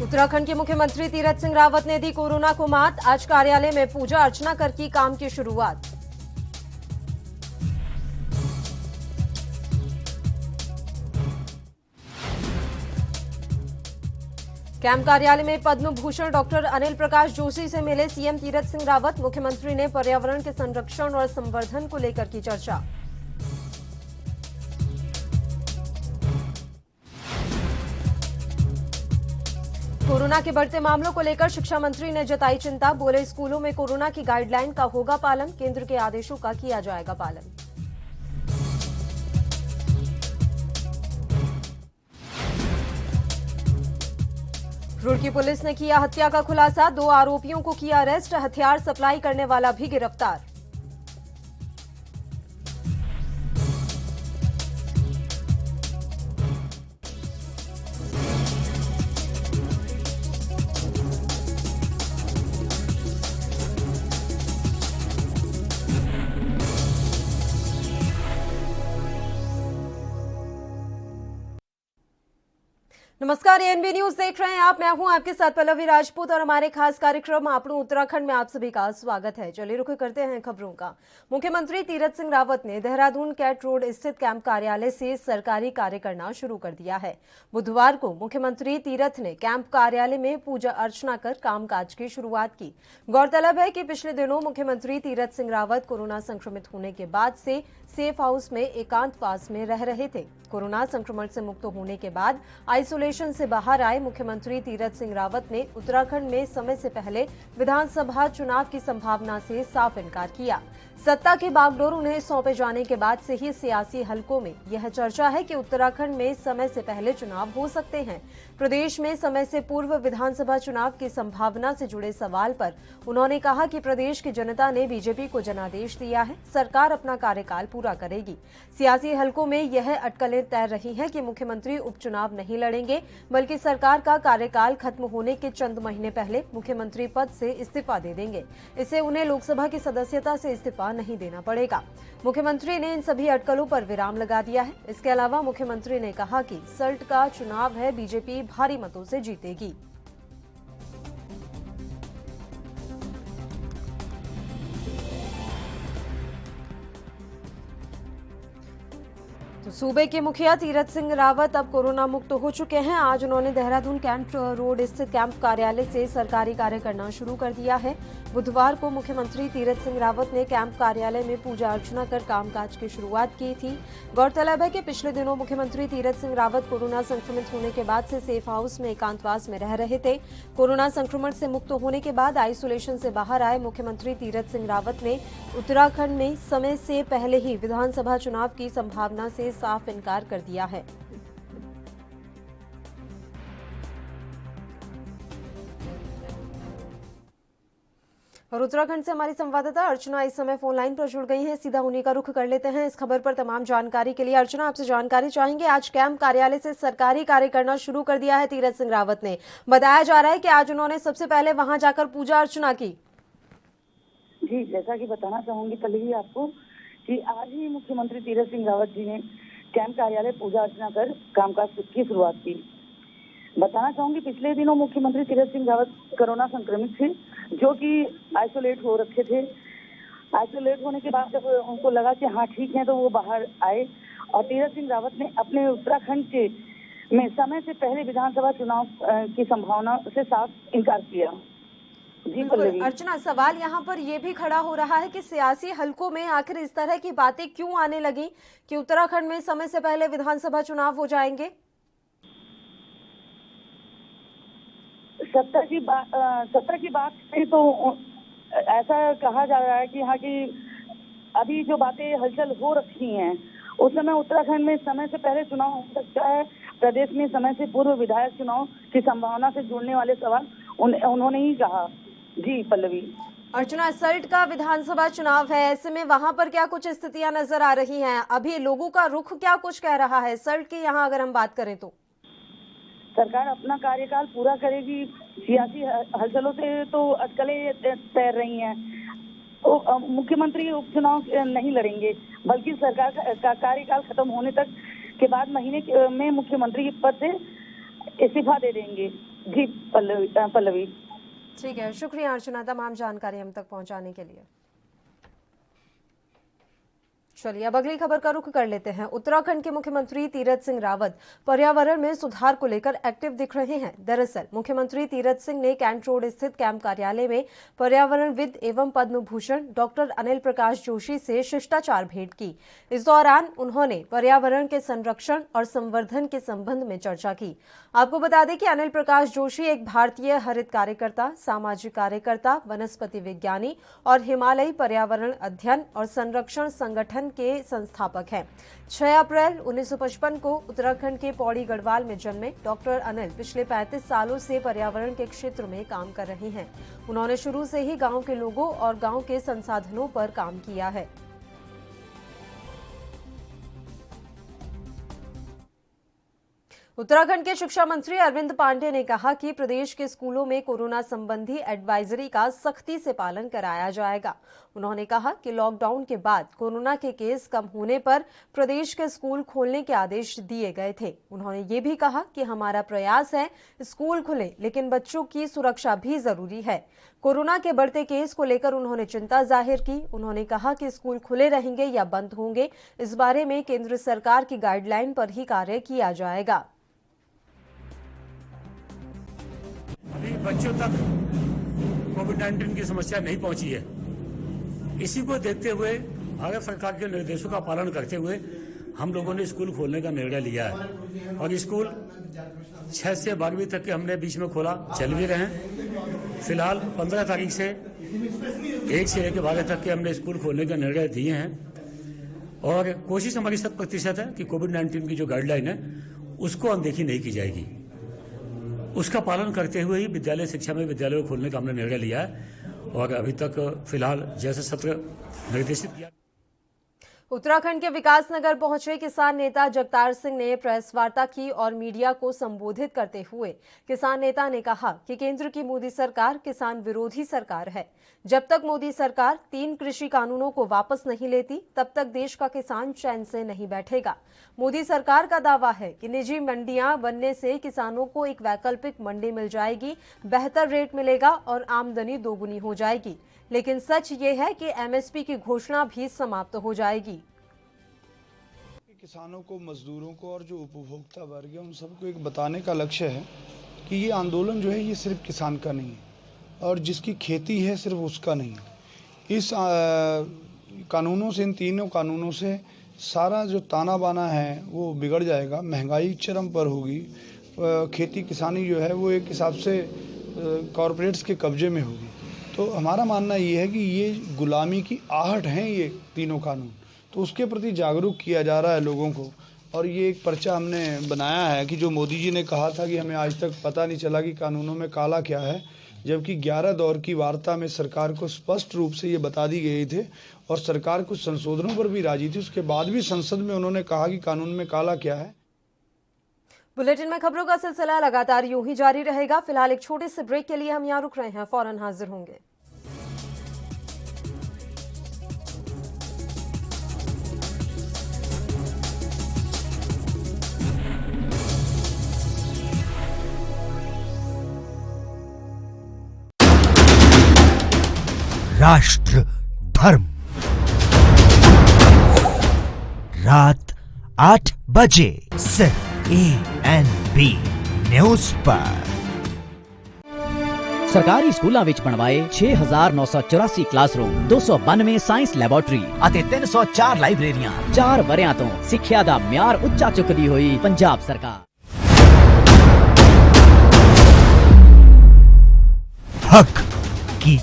उत्तराखंड के मुख्यमंत्री तीरथ सिंह रावत ने दी कोरोना को मात। आज कार्यालय में पूजा अर्चना कर की काम की शुरुआत। कैंप कार्यालय में पद्म भूषण डॉक्टर अनिल प्रकाश जोशी से मिले सीएम तीरथ सिंह रावत। मुख्यमंत्री ने पर्यावरण के संरक्षण और संवर्धन को लेकर की चर्चा। कोरोना के बढ़ते मामलों को लेकर शिक्षा मंत्री ने जताई चिंता। बोले, स्कूलों में कोरोना की गाइडलाइन का होगा पालन, केंद्र के आदेशों का किया जाएगा पालन। रुड़की पुलिस ने किया हत्या का खुलासा। 2 आरोपियों को किया अरेस्ट। हथियार सप्लाई करने वाला भी गिरफ्तार। नमस्कार, एएनबी न्यूज देख रहे हैं आप। मैं हूं आपके साथ पल्लवी राजपूत और हमारे खास कार्यक्रम आपणू उत्तराखंड में आप सभी का स्वागत है। चलिए रुख करते हैं खबरों का। मुख्यमंत्री तीरथ सिंह रावत ने देहरादून कैट रोड स्थित कैंप कार्यालय से सरकारी कार्य करना शुरू कर दिया है। बुधवार को मुख्यमंत्री तीरथ ने कैंप कार्यालय में पूजा अर्चना कर कामकाज की शुरुआत की। गौरतलब है कि पिछले दिनों मुख्यमंत्री तीरथ सिंह रावत कोरोना संक्रमित होने के बाद से सेफ हाउस में एकांतवास में रह रहे थे। कोरोना संक्रमण से मुक्त होने के बाद आइसोलेशन से बाहर आए मुख्यमंत्री तीरथ सिंह रावत ने उत्तराखंड में समय से पहले विधानसभा चुनाव की संभावना से साफ इनकार किया। सत्ता की बागडोर उन्हें सौंपे जाने के बाद से ही सियासी हलकों में यह चर्चा है कि उत्तराखंड में समय से पहले चुनाव हो सकते हैं। प्रदेश में समय से पूर्व विधानसभा चुनाव की संभावना से जुड़े सवाल पर उन्होंने कहा कि प्रदेश की जनता ने बीजेपी को जनादेश दिया है, सरकार अपना कार्यकाल पूरा करेगी। सियासी हलकों में यह अटकलें तैर रही हैं कि मुख्यमंत्री उपचुनाव नहीं लड़ेंगे, बल्कि सरकार का कार्यकाल खत्म होने के चंद महीने पहले मुख्यमंत्री पद से इस्तीफा दे देंगे। इससे उन्हें लोकसभा की सदस्यता से इस्तीफा नहीं देना पड़ेगा। मुख्यमंत्री ने इन सभी अटकलों पर विराम लगा दिया है। इसके अलावा मुख्यमंत्री ने कहा कि सल्ट का चुनाव है, बीजेपी भारी मतों से जीतेगी। तो सूबे के मुखिया तीरथ सिंह रावत अब कोरोना मुक्त हो चुके हैं। आज उन्होंने देहरादून कैंट रोड स्थित कैंप कार्यालय से सरकारी कार्य करना शुरू कर दिया है। बुधवार को मुख्यमंत्री तीरथ सिंह रावत ने कैंप कार्यालय में पूजा अर्चना कर कामकाज की शुरुआत की थी। गौरतलब है कि पिछले दिनों मुख्यमंत्री तीरथ सिंह रावत कोरोना संक्रमित होने के बाद से सेफ हाउस में एकांतवास में रह रहे थे। कोरोना संक्रमण से मुक्त होने के बाद आइसोलेशन से बाहर आए मुख्यमंत्री तीरथ सिंह रावत ने उत्तराखंड में समय से पहले ही विधानसभा चुनाव की संभावना से साफ इनकार कर दिया है। और उत्तराखंड से हमारी संवाददाता अर्चना इस समय फोन लाइन पर जुड़ गई हैं। सीधा उन्हीं का रुख कर लेते हैं इस खबर पर तमाम जानकारी के लिए। अर्चना, आपसे जानकारी चाहेंगे। आज कैंप कार्यालय से सरकारी कार्य करना शुरू कर दिया है तीरथ सिंह रावत ने। बताया जा रहा है कि आज उन्होंने सबसे पहले वहां जाकर पूजा अर्चना की। जी, जैसा कि बताना चाहूंगी पल्लवी आपको कि आज ही मुख्यमंत्री तीरथ सिंह रावत जी ने कैंप कार्यालय पूजा अर्चना कर कामकाज की शुरुआत की। बताना चाहूंगी पिछले दिनों मुख्यमंत्री तीरथ सिंह रावत कोरोना संक्रमित थे, जो कि आइसोलेट हो रखे थे। आइसोलेट होने के बाद जब उनको लगा कि हाँ ठीक है, तो वो बाहर आए और तीरथ सिंह रावत ने अपने उत्तराखंड के में समय से पहले विधानसभा चुनाव की संभावना से साफ इनकार किया। जी अर्चना, सवाल यहाँ पर यह भी खड़ा हो रहा है कि सियासी हलकों में आखिर इस तरह की बातें क्यों आने लगी कि उत्तराखंड में समय से पहले विधानसभा चुनाव हो जाएंगे? सत्ता की बात में तो ऐसा कहा जा रहा है कि हाँ कि अभी जो बातें हलचल हो रखी हैं, उस समय उत्तराखंड में समय से पहले चुनाव हो सकता है। प्रदेश में समय से पूर्व विधायक चुनाव की संभावना से जुड़ने वाले सवाल उन्होंने ही कहा। जी पल्लवी। अर्चना, सल्ट का विधानसभा चुनाव है, ऐसे में वहां पर क्या कुछ स्थितियां नजर आ रही हैं? अभी लोगों का रुख क्या कुछ कह रहा है सल्ट की यहाँ अगर हम बात करें तो? सरकार अपना कार्यकाल पूरा करेगी। सियासी हलचलों से तो अटकलें तैर रही हैं। तो मुख्यमंत्री उपचुनाव नहीं लड़ेंगे, बल्कि सरकार का कार्यकाल खत्म होने तक के बाद महीने में मुख्यमंत्री के पद से इस्तीफा दे देंगे। जी पल्लवी। ठीक है, शुक्रिया अर्चना तमाम जानकारी हम तक पहुंचाने के लिए। चलिए अब अगली खबर का रुख कर लेते हैं। उत्तराखंड के मुख्यमंत्री तीरथ सिंह रावत पर्यावरण में सुधार को लेकर एक्टिव दिख रहे हैं। दरअसल मुख्यमंत्री तीरथ सिंह ने कैंट रोड स्थित कैंप कार्यालय में पर्यावरणविद एवं पद्म भूषण डॉक्टर अनिल प्रकाश जोशी से शिष्टाचार भेंट की। इस दौरान उन्होंने पर्यावरण के संरक्षण और संवर्धन के संबंध में चर्चा की। आपको बता दें कि अनिल प्रकाश जोशी एक भारतीय हरित कार्यकर्ता, सामाजिक कार्यकर्ता, वनस्पति विज्ञानी और हिमालयी पर्यावरण अध्ययन और संरक्षण संगठन के संस्थापक हैं। 6 अप्रैल 1955 को उत्तराखंड के पौड़ी गढ़वाल में जन्मे डॉक्टर अनिल पिछले 35 सालों से पर्यावरण के क्षेत्र में काम कर रहे हैं। उन्होंने शुरू से ही गांव के लोगों और गांव के संसाधनों पर काम किया है। उत्तराखंड के शिक्षा मंत्री अरविंद पांडे ने कहा कि प्रदेश के स्कूलों में कोरोना संबंधी एडवाइजरी का सख्ती से पालन कराया जाएगा। उन्होंने कहा कि लॉकडाउन के बाद कोरोना के केस कम होने पर प्रदेश के स्कूल खोलने के आदेश दिए गए थे। उन्होंने ये भी कहा कि हमारा प्रयास है स्कूल खुले, लेकिन बच्चों की सुरक्षा भी जरूरी है। कोरोना के बढ़ते केस को लेकर उन्होंने चिंता जाहिर की। उन्होंने कहा कि स्कूल खुले रहेंगे या बंद होंगे, इस बारे में केंद्र सरकार की गाइडलाइन पर ही कार्य किया जाएगा। अभी बच्चों तक कोविड-19 की समस्या नहीं पहुंची है। इसी को देखते हुए भारत सरकार के निर्देशों का पालन करते हुए हम लोगों ने स्कूल खोलने का निर्णय लिया है और स्कूल 6 से 12वीं तक के हमने बीच में खोला, चल भी रहे हैं। फिलहाल 15 तारीख से 1 से लेकर 12 तक के हमने स्कूल खोलने का निर्णय दिए हैं और कोशिश हमारी 100% है कि कोविड-19 की जो गाइडलाइन है उसको अनदेखी नहीं की जाएगी। उसका पालन करते हुए ही विद्यालय शिक्षा में विद्यालय को खोलने का हमने निर्णय लिया है और अभी तक फिलहाल जैसे सत्र निर्देशित किया। उत्तराखंड के विकासनगर पहुंचे किसान नेता जगतार सिंह ने प्रेस वार्ता की और मीडिया को संबोधित करते हुए किसान नेता ने कहा कि केंद्र की मोदी सरकार किसान विरोधी सरकार है। जब तक मोदी सरकार 3 कृषि कानूनों को वापस नहीं लेती, तब तक देश का किसान चैन से नहीं बैठेगा। मोदी सरकार का दावा है कि निजी मंडियां बनने से किसानों को एक वैकल्पिक मंडी मिल जाएगी, बेहतर रेट मिलेगा और आमदनी दोगुनी हो जाएगी। लेकिन सच ये है कि एमएसपी की घोषणा भी समाप्त हो जाएगी। किसानों को, मजदूरों को और जो उपभोक्ता वर्ग है उन सबको एक बताने का लक्ष्य है कि ये आंदोलन जो है ये सिर्फ किसान का नहीं है और जिसकी खेती है सिर्फ उसका नहीं है। इस कानूनों से, इन तीनों कानूनों से सारा जो ताना बाना है वो बिगड़ जाएगा, महंगाई चरम पर होगी, खेती किसानी जो है वो एक हिसाब से कॉरपोरेट्स के कब्जे में होगी। तो हमारा मानना ये है कि ये गुलामी की आहट हैं ये तीनों कानून, तो उसके प्रति जागरूक किया जा रहा है लोगों को। और ये एक पर्चा हमने बनाया है कि जो मोदी जी ने कहा था कि हमें आज तक पता नहीं चला कि कानूनों में काला क्या है, जबकि 11 दौर की वार्ता में सरकार को स्पष्ट रूप से ये बता दी गई थे और सरकार कुछ संशोधनों पर भी राजी थी। उसके बाद भी संसद में उन्होंने कहा कि कानून में काला क्या है। बुलेटिन में खबरों का सिलसिला लगातार यूं ही जारी रहेगा। फिलहाल एक छोटे से ब्रेक के लिए हम यहां रुक रहे हैं, फौरन हाजिर होंगे। राष्ट्र धर्म रात 8 बजे सिर्फ ANB न्यूज़ पर। ਸਰਕਾਰੀ ਸਕੂਲਾਂ ਵਿੱਚ ਬਣਵਾਏ 6984 ਕਲਾਸਰੂਮ, 292 ਸਾਇੰਸ ਲੈਬੋਰਟਰੀ ਅਤੇ 304 ਲਾਇਬ੍ਰੇਰੀਆਂ। 4 ਵਰਿਆਂ ਤੋਂ ਸਿੱਖਿਆ ਦਾ ਮਿਆਰ ਉੱਚਾ ਚੁੱਕਦੀ ਹੋਈ ਪੰਜਾਬ ਸਰਕਾਰ। हक की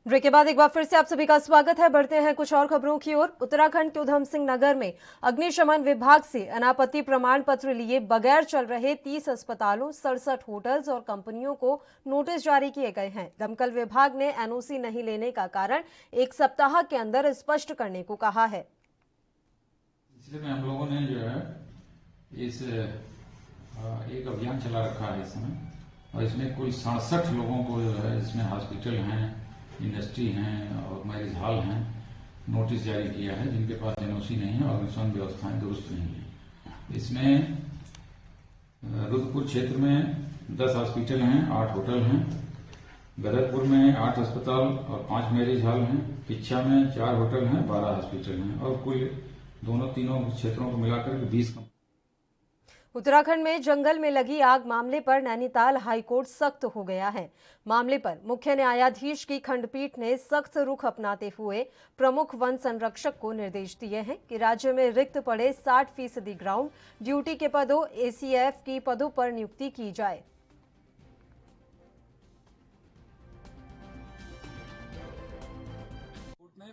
ब्रेक के बाद एक बार फिर से आप सभी का स्वागत है। बढ़ते हैं कुछ और खबरों की ओर। उत्तराखंड के उधम सिंह नगर में अग्निशमन विभाग से अनापत्ति प्रमाण पत्र लिए बगैर चल रहे 30 अस्पतालों, 67 होटल्स और कंपनियों को नोटिस जारी किए गए हैं। दमकल विभाग ने एनओसी नहीं लेने का कारण 1 सप्ताह के अंदर स्पष्ट करने को कहा है। इसलिए हम लोगों ने जो है इस एक अभियान चला रखा है इस समय और इसमें कुल 67 लोगों को जो है इसमें हॉस्पिटल हैं, इंडस्ट्री हैं और मैरिज हॉल हैं, नोटिस जारी किया है जिनके पास एनओसी नहीं है और अग्निशमन व्यवस्थाएं दुरुस्त नहीं है। इसमें रुद्रपुर क्षेत्र में 10 हॉस्पिटल हैं, 8 होटल हैं, गदरपुर में 8 अस्पताल और 5 मैरिज हॉल हैं, पिच्छा में 4 होटल हैं, 12 हॉस्पिटल हैं और कुल तीनों क्षेत्रों को मिलाकर 20 उत्तराखंड में जंगल में लगी आग मामले पर नैनीताल हाईकोर्ट सख्त हो गया है। मामले पर मुख्य न्यायाधीश की खंडपीठ ने सख्त रुख अपनाते हुए प्रमुख वन संरक्षक को निर्देश दिए हैं कि राज्य में रिक्त पड़े 60% ग्राउंड ड्यूटी के पदों एसीएफ की पदों पर नियुक्ति की जाए।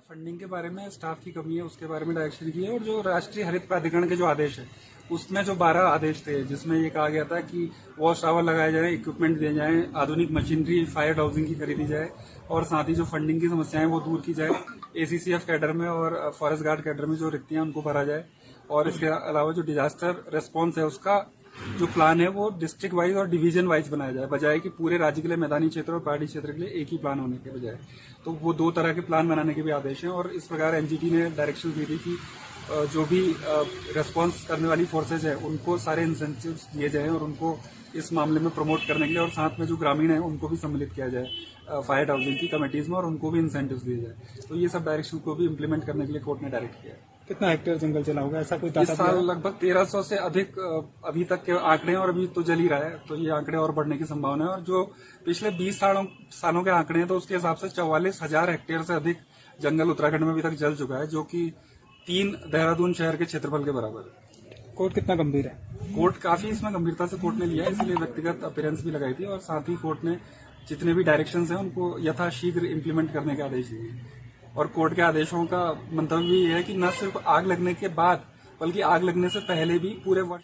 फंडिंग के बारे में, स्टाफ की कमी है उसके बारे में डायरेक्शन की है, और जो राष्ट्रीय हरित प्राधिकरण के जो आदेश है उसमें जो 12 आदेश थे जिसमें ये कहा गया था कि वॉच टावर लगाए जाए, इक्विपमेंट दिए जाए, आधुनिक मशीनरी फायर हाउसिंग की खरीदी जाए और साथ ही जो फंडिंग की समस्याएं वो दूर की जाए। एसीसीएफ कैडर में और फॉरेस्ट गार्ड कैडर में जो रिक्तियां उनको भरा जाए और इसके अलावा जो डिजास्टर रेस्पॉन्स है उसका जो प्लान है वो डिस्ट्रिक्ट वाइज और डिवीजन वाइज बनाया जाए, बजाय कि पूरे राज्य के लिए मैदानी क्षेत्र और पहाड़ी क्षेत्र के लिए एक ही प्लान होने के बजाय। तो वो 2 तरह के प्लान बनाने के भी आदेश हैं और इस प्रकार एनजीटी ने डायरेक्शन दी थी कि जो भी रेस्पॉन्स करने वाली फोर्सेज है उनको सारे इंसेंटिव्स दिए जाएं और उनको इस मामले में प्रमोट करने के लिए, और साथ में जो ग्रामीण है उनको भी सम्मिलित किया जाए फायर हाउसिंग की कमेटीज में और उनको भी इंसेंटिव्स दिए जाए। तो ये सब डायरेक्शन को भी इम्प्लीमेंट करने के लिए कोर्ट ने डायरेक्ट किया है। कितना हेक्टेयर जंगल जला होगा, ऐसा कोई इस साल लगभग 1300 से अधिक अभी तक के आंकड़े हैं और अभी तो जल ही रहा है, तो ये आंकड़े और बढ़ने की संभावना है। और जो पिछले 20 सालों के आंकड़े हैं तो उसके हिसाब से 44,000 हेक्टेयर से अधिक जंगल उत्तराखंड में अभी तक जल चुका है, जो कि 3 देहरादून शहर के क्षेत्रफल के बराबर है। कोर्ट कितना गंभीर है? कोर्ट काफी इसमें गंभीरता से कोर्ट ने लिया है, इसलिए व्यक्तिगत अपीयरेंस भी लगाई थी और साथ ही कोर्ट ने जितने भी डायरेक्शंस हैं उनको यथाशीघ्र इम्प्लीमेंट करने के आदेश दिए। और कोर्ट के आदेशों का मंतव्य ये है कि न सिर्फ आग लगने के बाद बल्कि आग लगने से पहले भी पूरे वर्ष।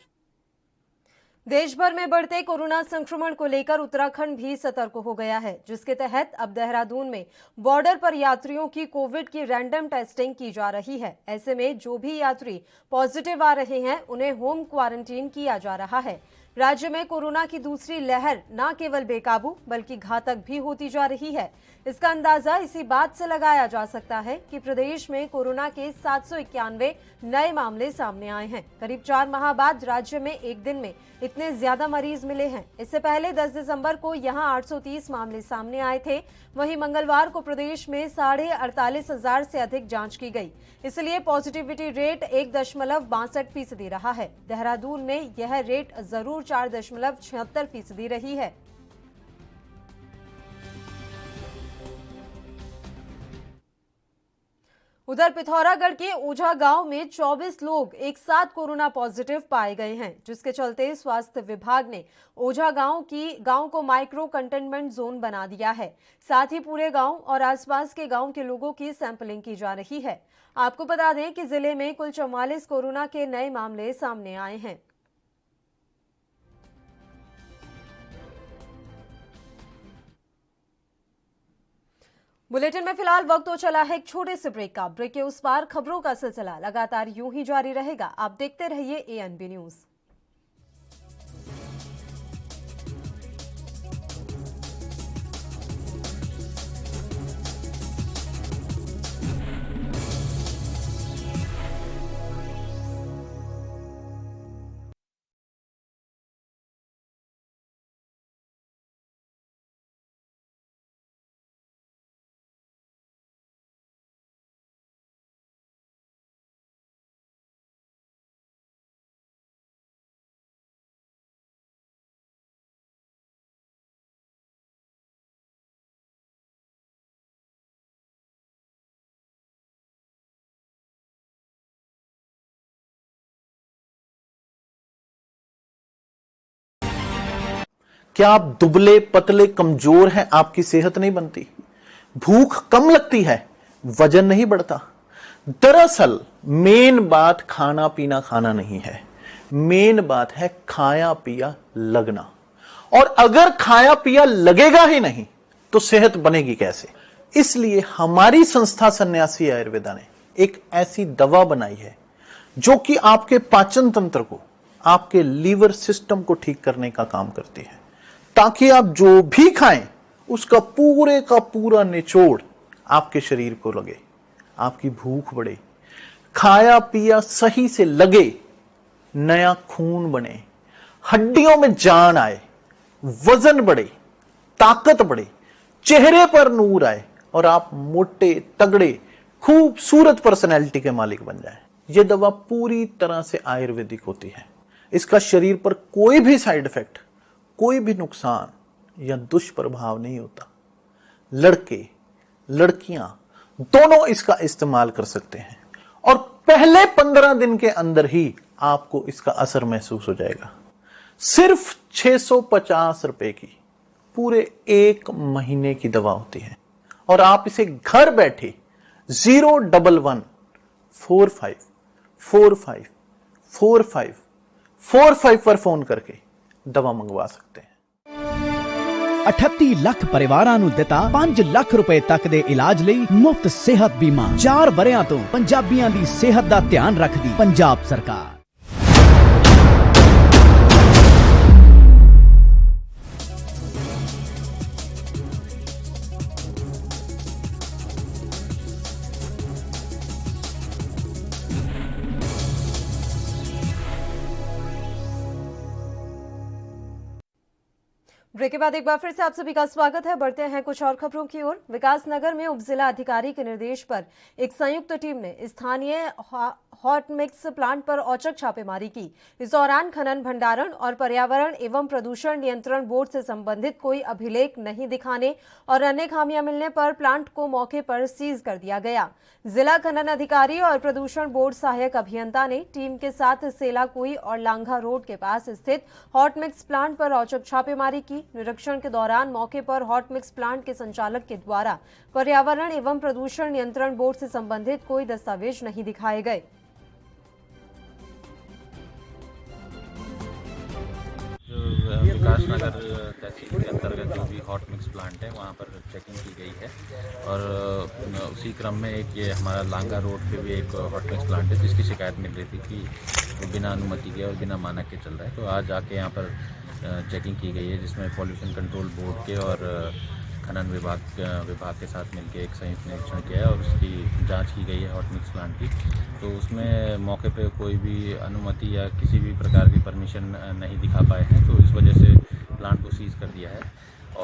देश भर में बढ़ते कोरोना संक्रमण को लेकर उत्तराखंड भी सतर्क हो गया है, जिसके तहत अब देहरादून में बॉर्डर पर यात्रियों की कोविड की रैंडम टेस्टिंग की जा रही है। ऐसे में जो भी यात्री पॉजिटिव आ रहे हैं उन्हें होम क्वारंटीन किया जा रहा है। राज्य में कोरोना की दूसरी लहर न केवल बेकाबू बल्कि घातक भी होती जा रही है। इसका अंदाजा इसी बात से लगाया जा सकता है कि प्रदेश में कोरोना के 791 नए मामले सामने आए हैं। करीब 4 माह बाद राज्य में एक दिन में इतने ज्यादा मरीज मिले हैं। इससे पहले 10 दिसंबर को यहां 830 मामले सामने आए थे। वहीं मंगलवार को प्रदेश में 48,500 से अधिक जांच की गई, इसलिए पॉजिटिविटी रेट 1.62% रहा है। देहरादून में यह रेट जरूर 4.76% रही है। उधर पिथौरागढ़ के ओझा गांव में 24 लोग एक साथ कोरोना पॉजिटिव पाए गए हैं, जिसके चलते स्वास्थ्य विभाग ने ओझा गांव को माइक्रो कंटेनमेंट जोन बना दिया है। साथ ही पूरे गांव और आसपास के गांव के लोगों की सैंपलिंग की जा रही है। आपको बता दें कि जिले में कुल 44 कोरोना के नए मामले सामने आए हैं। बुलेटिन में फिलहाल वक्त तो चला है एक छोटे से ब्रेक का। ब्रेक के उस पार खबरों का सिलसिला लगातार यूं ही जारी रहेगा। आप देखते रहिए ANB न्यूज। क्या आप दुबले पतले कमजोर हैं? आपकी सेहत नहीं बनती, भूख कम लगती है, वजन नहीं बढ़ता। दरअसल मेन बात खाना पीना खाना नहीं है, मेन बात है खाया पिया लगना। और अगर खाया पिया लगेगा ही नहीं तो सेहत बनेगी कैसे? इसलिए हमारी संस्था सन्यासी आयुर्वेदा ने एक ऐसी दवा बनाई है जो कि आपके पाचन तंत्र को, आपके लीवर सिस्टम को ठीक करने का काम करती है। ताकि आप जो भी खाएं उसका पूरे का पूरा निचोड़ आपके शरीर को लगे, आपकी भूख बढ़े, खाया पिया सही से लगे, नया खून बने, हड्डियों में जान आए, वजन बढ़े, ताकत बढ़े, चेहरे पर नूर आए और आप मोटे तगड़े खूबसूरत पर्सनैलिटी के मालिक बन जाएं। यह दवा पूरी तरह से आयुर्वेदिक होती है। इसका शरीर पर कोई भी साइड इफेक्ट, कोई भी नुकसान या दुष्प्रभाव नहीं होता। लड़के लड़कियां दोनों इसका इस्तेमाल कर सकते हैं और पहले 15 दिन के अंदर ही आपको इसका असर महसूस हो जाएगा। सिर्फ 650 रुपए की पूरे 1 महीने की दवा होती है और आप इसे घर बैठे 01145454545 पर फोन करके दवा मंगवा सकते हैं। 38 ਲੱਖ ਪਰਿਵਾਰਾਂ ਨੂੰ ਦਿੱਤਾ 5 ਲੱਖ ਰੁਪਏ ਤੱਕ ਦੇ ਇਲਾਜ ਲਈ ਮੁਫਤ ਸਿਹਤ ਬੀਮਾ। 4 ਵਰਿਆਂ ਤੋਂ ਪੰਜਾਬੀਆਂ ਦੀ ਸਿਹਤ ਦਾ ਧਿਆਨ ਰੱਖਦੀ ਪੰਜਾਬ ਸਰਕਾਰ। ब्रेक के बाद एक बार फिर से आप सभी का स्वागत है। बढ़ते हैं कुछ और खबरों की ओर। विकास नगर में उप जिला अधिकारी के निर्देश पर एक संयुक्त टीम ने स्थानीय हॉट मिक्स प्लांट पर औचक छापेमारी की। इस दौरान खनन भंडारण और पर्यावरण एवं प्रदूषण नियंत्रण बोर्ड से संबंधित कोई अभिलेख नहीं दिखाने और अन्य खामियां मिलने पर प्लांट को मौके पर सीज कर दिया गया। जिला खनन अधिकारी और प्रदूषण बोर्ड सहायक अभियंता ने टीम के साथ सेलाकुई और लांघा रोड के पास स्थित हॉट मिक्स प्लांट पर औचक छापेमारी की। निरीक्षण के दौरान मौके पर हॉट मिक्स प्लांट के संचालक के द्वारा पर्यावरण एवं प्रदूषण नियंत्रण बोर्ड से संबंधित कोई दस्तावेज नहीं दिखाए गए। विकास नगर तहसील के अंतर्गत जो भी हॉट मिक्स प्लांट है वहाँ पर चेकिंग की गई है और उसी क्रम में एक ये हमारा लांगा रोड पे भी एक हॉट मिक्स प्लांट है जिसकी शिकायत मिल रही थी कि वो बिना अनुमति के और बिना मानक के चल रहा है। तो आज आके यहाँ पर चेकिंग की गई है जिसमें पॉल्यूशन कंट्रोल बोर्ड के और खनन विभाग के साथ मिलकर एक संयुक्त निरीक्षण किया है और उसकी जांच की गई है हॉट मिक्स प्लांट की। तो उसमें मौके पे कोई भी अनुमति या किसी भी प्रकार की परमिशन नहीं दिखा पाए हैं, तो इस वजह से प्लांट को सीज कर दिया है।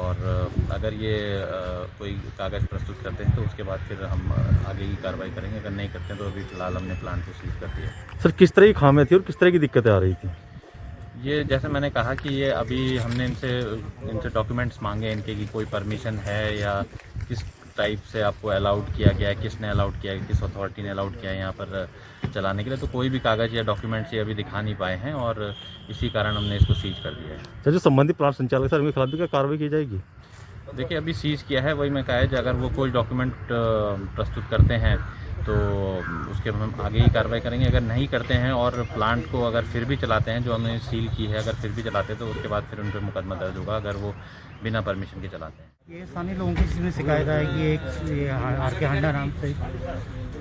और अगर ये कोई कागज़ प्रस्तुत करते हैं तो उसके बाद फिर हम आगे की कार्रवाई करेंगे। अगर नहीं करते हैं तो अभी फ़िलहाल हमने प्लांट को सीज कर दिया। सर किस तरह की खामियां थी और किस तरह की दिक्कतें आ रही थी? ये जैसे मैंने कहा कि ये अभी हमने इनसे डॉक्यूमेंट्स मांगे इनके कि कोई परमिशन है या किस टाइप से आपको अलाउड किया गया है, किसने अलाउड किया है, किस अथॉरिटी ने अलाउड किया है यहाँ पर चलाने के लिए। तो कोई भी कागज़ या डॉक्यूमेंट्स ये अभी दिखा नहीं पाए हैं और इसी कारण हमने इसको सीज कर दिया है। सर जो संबंधित प्लांट संचालक सर उनके खिलाफ भी क्या कार्रवाई की जाएगी? देखिए अभी सीज किया है, वही मैं कहा है अगर वो कोई डॉक्यूमेंट प्रस्तुत करते हैं तो उसके हम आगे ही कार्रवाई करेंगे। अगर नहीं करते हैं और प्लांट को अगर फिर भी चलाते हैं, जो हमने सील की है, अगर फिर भी चलाते हैं तो उसके बाद फिर उन पर मुकदमा दर्ज होगा अगर वो बिना परमिशन के चलाते हैं। ये स्थानीय लोगों की इसमें शिकायत है कि एक आर के हांडा नाम से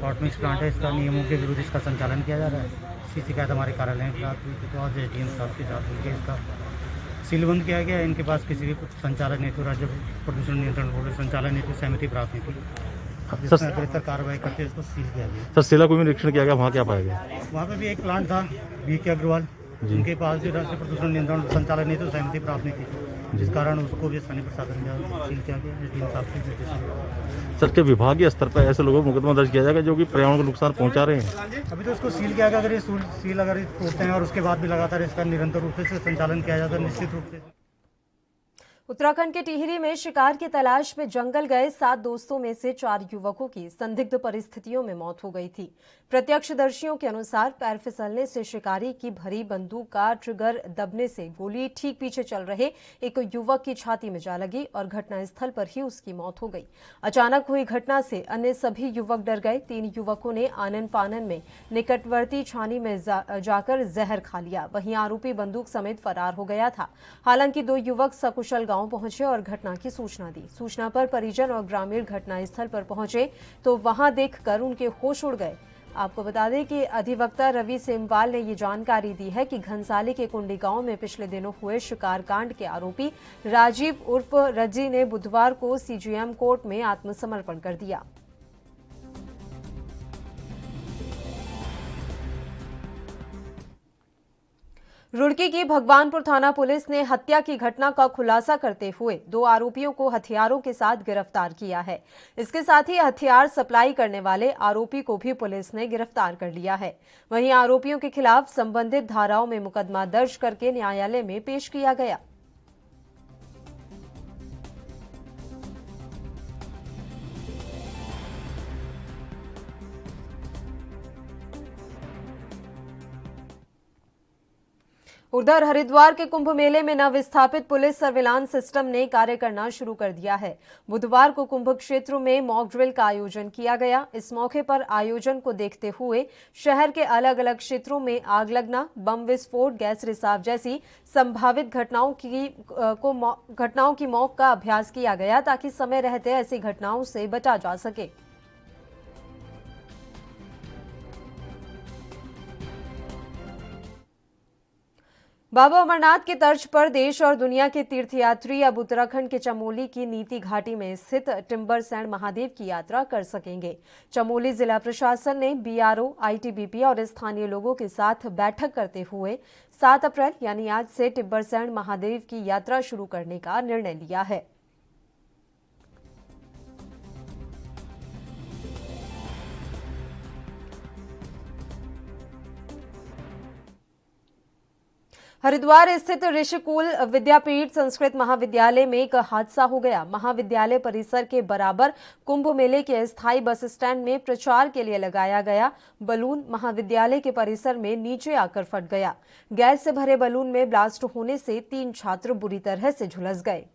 हॉट मिक्स प्लांट है, इसका नियमों के विरुद्ध इसका संचालन किया जा रहा है। इसकी शिकायत हमारे कार्यालय के साथ हुई तो आज एडीएम साहब के साथ मिलकर इसका सीलबंद किया गया। इनके पास किसी भी कुछ संचालक नहीं, तो राज्य प्रदूषण नियंत्रण बोर्ड संचालक नहीं, तो सहमति प्राप्त नहीं थी। जिसमें बेहतर कार्रवाई करके इसको सील किया गया। सर सेलाकुई में निरीक्षण किया गया, वहाँ क्या पाया गया? वहाँ पे भी एक प्लांट था VK अग्रवाल, उनके पास भी राज्य प्रदूषण नियंत्रण संचालक नहीं, तो सहमति प्राप्त नहीं थी, जिस कारण उसको भी स्थानीय प्रशासन द्वारा सील किया गया। सर क्या विभागीय स्तर पर ऐसे लोगों को मुकदमा दर्ज किया जाएगा जो कि पर्यावरण को नुकसान पहुँचा रहे हैं? अभी तो उसको सील किया गया। अगर ये सील अगर तोड़ते हैं और उसके बाद भी लगातार इसका निरंतर रूप से संचालन किया जाता है निश्चित रूप से। उत्तराखंड के टिहरी में शिकार की तलाश में जंगल गए 7 दोस्तों में से 4 युवकों की संदिग्ध परिस्थितियों में मौत हो गई थी। प्रत्यक्षदर्शियों के अनुसार पैर फिसलने से शिकारी की भरी बंदूक का ट्रिगर दबने से गोली ठीक पीछे चल रहे एक युवक की छाती में जा लगी और घटनास्थल पर ही उसकी मौत हो गई। अचानक हुई घटना से अन्य सभी युवक डर गए। 3 युवकों ने आनन फानन में निकटवर्ती छानी में जाकर जहर खा लिया। वहीं आरोपी बंदूक समेत फरार हो गया था। हालांकि 2 युवक सकुशल गांव पहुंचे और घटना की सूचना दी। सूचना पर परिजन और ग्रामीण घटनास्थल पर पहुंचे तो वहां देखकर उनके होश उड़ गए। आपको बता दें कि अधिवक्ता रवि सेमवाल ने ये जानकारी दी है कि घनसाली के कुंडी गांव में पिछले दिनों हुए शिकार कांड के आरोपी राजीव उर्फ रज्जी ने बुधवार को सीजीएम कोर्ट में आत्मसमर्पण कर दिया। रुड़की की भगवानपुर थाना पुलिस ने हत्या की घटना का खुलासा करते हुए 2 आरोपियों को हथियारों के साथ गिरफ्तार किया है। इसके साथ ही हथियार सप्लाई करने वाले आरोपी को भी पुलिस ने गिरफ्तार कर लिया है। वहीं आरोपियों के खिलाफ संबंधित धाराओं में मुकदमा दर्ज करके न्यायालय में पेश किया गया। उधर हरिद्वार के कुंभ मेले में नवस्थापित पुलिस सर्विलांस सिस्टम ने कार्य करना शुरू कर दिया है। बुधवार को कुंभ क्षेत्रों में मॉक ड्रिल का आयोजन किया गया। इस मौके पर आयोजन को देखते हुए शहर के अलग अलग क्षेत्रों में आग लगना, बम विस्फोट, गैस रिसाव जैसी संभावित घटनाओं की मौक का अभ्यास किया गया ताकि समय रहते ऐसी घटनाओं से बचा जा सके। बाबा अमरनाथ की तर्ज पर देश और दुनिया के तीर्थयात्री अब उत्तराखंड के चमोली की नीति घाटी में स्थित टिम्बरसैंड महादेव की यात्रा कर सकेंगे। चमोली जिला प्रशासन ने बीआरओ, आईटीबीपी और स्थानीय लोगों के साथ बैठक करते हुए 7 अप्रैल यानी आज से टिम्बरसैंड महादेव की यात्रा शुरू करने का निर्णय लिया है। हरिद्वार स्थित ऋषिकुल विद्यापीठ संस्कृत महाविद्यालय में एक हादसा हो गया। महाविद्यालय परिसर के बराबर कुंभ मेले के अस्थायी बस स्टैंड में प्रचार के लिए लगाया गया बलून महाविद्यालय के परिसर में नीचे आकर फट गया। गैस से भरे बलून में ब्लास्ट होने से 3 छात्र बुरी तरह से झुलस गए।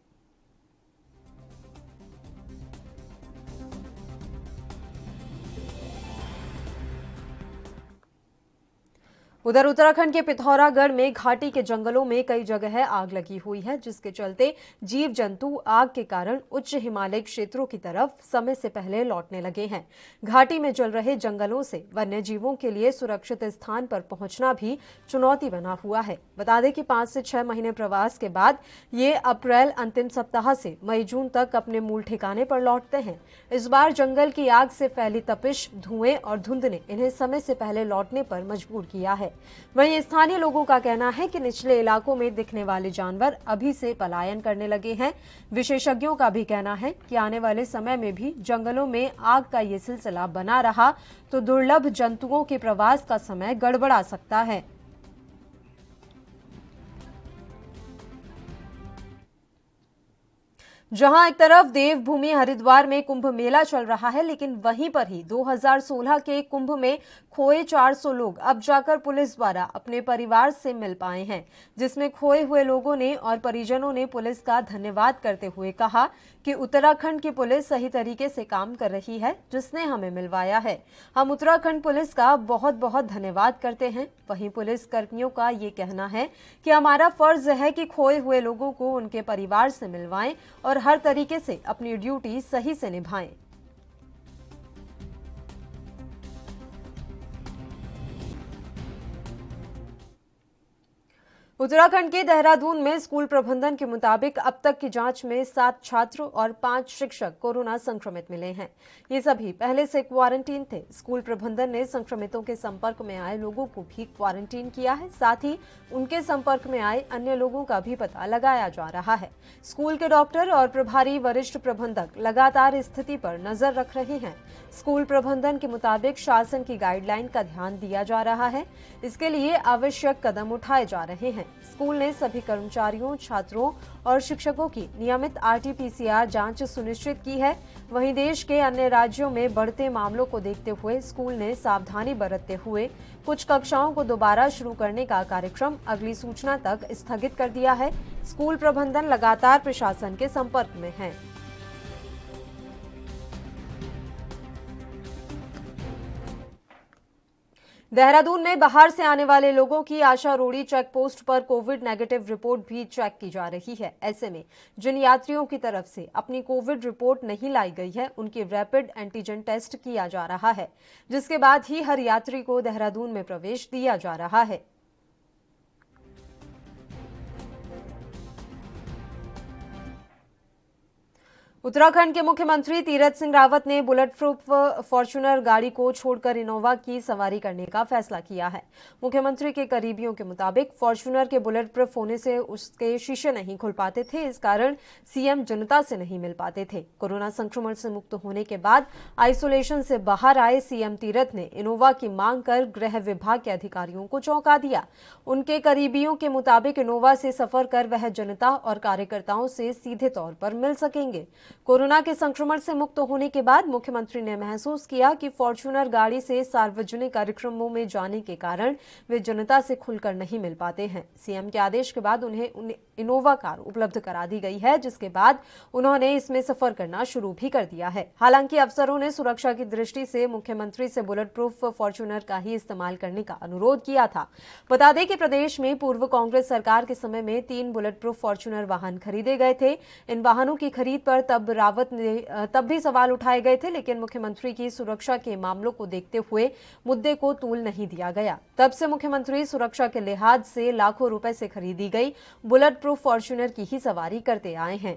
उधर उत्तराखंड के पिथौरागढ़ में घाटी के जंगलों में कई जगह आग लगी हुई है, जिसके चलते जीव जंतु आग के कारण उच्च हिमालय क्षेत्रों की तरफ समय से पहले लौटने लगे हैं। घाटी में जल रहे जंगलों से वन्य जीवों के लिए सुरक्षित स्थान पर पहुंचना भी चुनौती बना हुआ है। बता दें कि 5 से 6 महीने प्रवास के बाद ये अप्रैल अंतिम सप्ताह से मई जून तक अपने मूल ठिकाने पर लौटते हैं। इस बार जंगल की आग से फैली तपिश, धुएं और धुंध ने इन्हें समय से पहले लौटने पर मजबूर किया है। वहीं स्थानीय लोगों का कहना है कि निचले इलाकों में दिखने वाले जानवर अभी से पलायन करने लगे हैं। विशेषज्ञों का भी कहना है कि आने वाले समय में भी जंगलों में आग का ये सिलसिला बना रहा तो दुर्लभ जंतुओं के प्रवास का समय गड़बड़ा सकता है। जहां एक तरफ देवभूमि हरिद्वार में कुंभ मेला चल रहा है, लेकिन वहीं पर ही 2016 के कुंभ में खोए 400 लोग अब जाकर पुलिस द्वारा अपने परिवार से मिल पाए हैं, जिसमें खोए हुए लोगों ने और परिजनों ने पुलिस का धन्यवाद करते हुए कहा कि उत्तराखंड की पुलिस सही तरीके से काम कर रही है, जिसने हमें मिलवाया है। हम उत्तराखंड पुलिस का बहुत बहुत धन्यवाद करते हैं। वहीं पुलिस कर्मियों का ये कहना है कि हमारा फर्ज है कि खोए हुए लोगों को उनके परिवार से मिलवाएं और हर तरीके से अपनी ड्यूटी सही से निभाएं। उत्तराखंड के देहरादून में स्कूल प्रबंधन के मुताबिक अब तक की जांच में 7 छात्र और 5 शिक्षक कोरोना संक्रमित मिले हैं। ये सभी पहले से क्वारंटीन थे। स्कूल प्रबंधन ने संक्रमितों के संपर्क में आए लोगों को भी क्वारंटीन किया है, साथ ही उनके संपर्क में आए अन्य लोगों का भी पता लगाया जा रहा है। स्कूल के डॉक्टर और प्रभारी वरिष्ठ प्रबंधक लगातार स्थिति पर नजर रख रहे हैं। स्कूल प्रबंधन के मुताबिक शासन की गाइडलाइन का ध्यान दिया जा रहा है। इसके लिए आवश्यक कदम उठाए जा रहे हैं। स्कूल ने सभी कर्मचारियों, छात्रों और शिक्षकों की नियमित RT-PCR जांच सुनिश्चित की है। वहीं देश के अन्य राज्यों में बढ़ते मामलों को देखते हुए स्कूल ने सावधानी बरतते हुए कुछ कक्षाओं को दोबारा शुरू करने का कार्यक्रम अगली सूचना तक स्थगित कर दिया है। स्कूल प्रबंधन लगातार प्रशासन के संपर्क में है। देहरादून में बाहर से आने वाले लोगों की आशा रोड़ी चेक पोस्ट पर कोविड नेगेटिव रिपोर्ट भी चेक की जा रही है। ऐसे में जिन यात्रियों की तरफ से अपनी कोविड रिपोर्ट नहीं लाई गई है, उनकी रैपिड एंटीजन टेस्ट किया जा रहा है, जिसके बाद ही हर यात्री को देहरादून में प्रवेश दिया जा रहा है। उत्तराखंड के मुख्यमंत्री तीरथ सिंह रावत ने बुलेट प्रूफ फॉर्च्यूनर गाड़ी को छोड़कर इनोवा की सवारी करने का फैसला किया है। मुख्यमंत्री के करीबियों के मुताबिक फॉर्च्यूनर के बुलेट प्रूफ होने से उसके शीशे नहीं खुल पाते थे, इस कारण सीएम जनता से नहीं मिल पाते थे। कोरोना संक्रमण से मुक्त होने के बाद आइसोलेशन से बाहर आए सीएम तीरथ ने इनोवा की मांग कर गृह विभाग के अधिकारियों को चौंका दिया। उनके करीबियों के मुताबिक इनोवा से सफर कर वह जनता और कार्यकर्ताओं से सीधे तौर पर मिल सकेंगे। कोरोना के संक्रमण से मुक्त होने के बाद मुख्यमंत्री ने महसूस किया कि फॉर्च्यूनर गाड़ी से सार्वजनिक कार्यक्रमों में जाने के कारण वे जनता से खुलकर नहीं मिल पाते हैं। सीएम के आदेश के बाद उन्हें इनोवा कार उपलब्ध करा दी गई है, जिसके बाद उन्होंने इसमें सफर करना शुरू भी कर दिया है। हालांकि अफसरों ने सुरक्षा की दृष्टि से मुख्यमंत्री से बुलेट प्रूफ फॉर्च्यूनर का ही इस्तेमाल करने का अनुरोध किया था। बता दें कि प्रदेश में पूर्व कांग्रेस सरकार के समय में 3 बुलेट प्रूफ फॉर्च्यूनर वाहन खरीदे गए थे। इन वाहनों की खरीद पर तब भी सवाल उठाए गए थे, लेकिन मुख्यमंत्री की सुरक्षा के मामलों को देखते हुए मुद्दे को तूल नहीं दिया गया। तब से मुख्यमंत्री सुरक्षा के लिहाज से लाखों रुपए से खरीदी गई बुलेट प्रूफ फॉर्च्यूनर की ही सवारी करते आए हैं।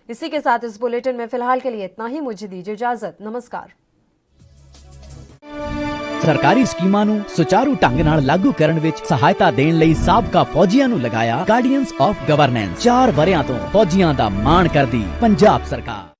इसी के साथ इस बुलेटिन में फिलहाल के लिए इतना ही। मुझे दीजिए इजाजत। नमस्कार। ਸਰਕਾਰੀ ਸਕੀਮਾਂ ਨੂੰ ਸੁਚਾਰੂ ਢੰਗ ਨਾਲ ਲਾਗੂ ਕਰਨ ਵਿੱਚ ਸਹਾਇਤਾ ਦੇਣ ਲਈ ਸਾਬਕਾ ਫੌਜੀਆਂ ਨੂੰ ਲਗਾਇਆ ਗਾਰਡੀਅਨਸ ਆਫ ਗਵਰਨੈਂਸ। 4 ਵਰਿਆਂ ਤੋਂ ਫੌਜੀਆਂ ਦਾ ਮਾਣ ਕਰਦੀ ਪੰਜਾਬ ਸਰਕਾਰ।